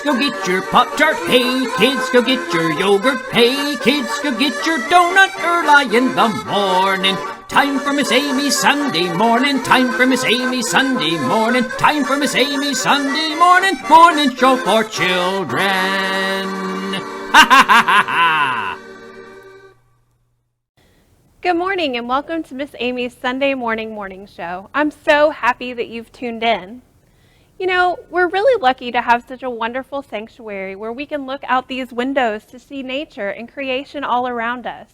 kids, go get your Pop-Tart. Hey, kids, go get your yogurt. Hey, kids, go get your donut early in the morning. Time for Miss Amy's Sunday morning. Time for Miss Amy's Sunday morning. Time for Miss Amy's Sunday morning. Morning show for children. Ha ha ha ha ha! Good morning and welcome to Miss Amy's Sunday morning show. I'm so happy that you've tuned in. You know, we're really lucky to have such a wonderful sanctuary where we can look out these windows to see nature and creation all around us.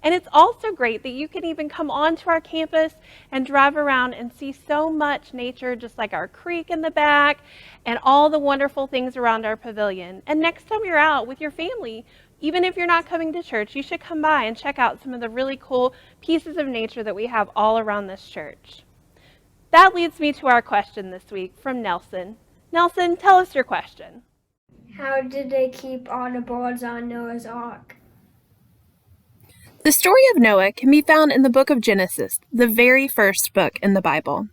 And it's also great that you can even come onto our campus and drive around and see so much nature, just like our creek in the back and all the wonderful things around our pavilion. And next time you're out with your family, even if you're not coming to church, you should come by and check out some of the really cool pieces of nature that we have all around this church. That leads me to our question this week from Nelson. Nelson, tell us your question. How did they keep all the birds on Noah's Ark? The story of Noah can be found in the book of Genesis, the very first book in the Bible.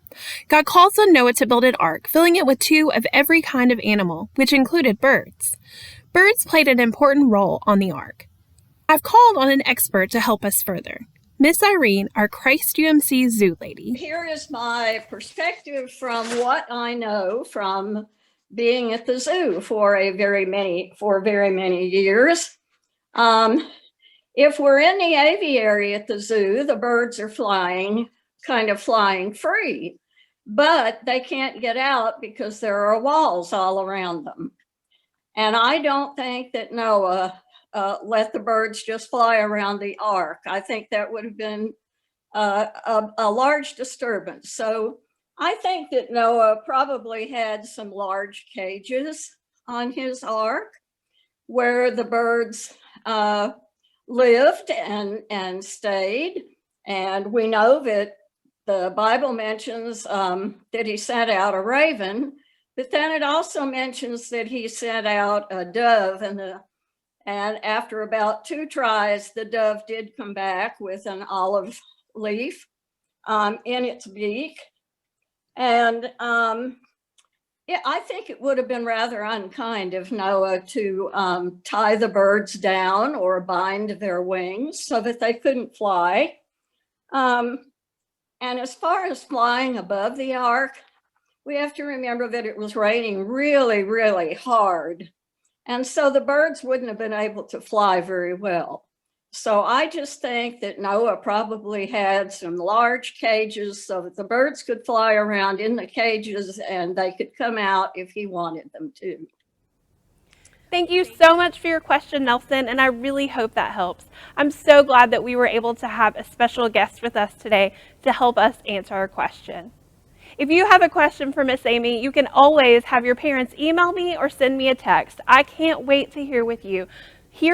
God calls on Noah to build an ark, filling it with 2 of every kind of animal, which included birds. Birds played an important role on the ark. I've called on an expert to help us further. Miss Irene, our Christ UMC zoo lady. Here is my perspective from what I know from being at the zoo for very many years. If we're in the aviary at the zoo, the birds are flying free, but they can't get out because there are walls all around them. And I don't think that Noah let the birds just fly around the ark. I think that would have been a large disturbance. So I think that Noah probably had some large cages on his ark where the birds lived and stayed. And we know that the Bible mentions that he sent out a raven, but then it also mentions that he sent out a dove, and after about 2 tries, the dove did come back with an olive leaf in its beak. And yeah, I think it would have been rather unkind of Noah to tie the birds down or bind their wings so that they couldn't fly. And as far as flying above the ark, we have to remember that it was raining really, really hard. And so the birds wouldn't have been able to fly very well. So I just think that Noah probably had some large cages so that the birds could fly around in the cages and they could come out if he wanted them to. Thank you so much for your question, Nelson, and I really hope that helps. I'm so glad that we were able to have a special guest with us today to help us answer our question. If you have a question for Miss Amy, you can always have your parents email me or send me a text. I can't wait to hear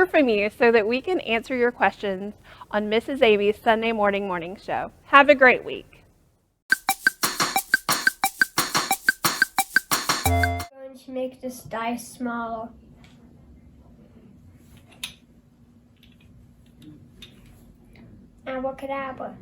from you so that we can answer your questions on Mrs. Amy's Sunday morning show. Have a great week. I'm going to make this dice smaller. Abracadabra.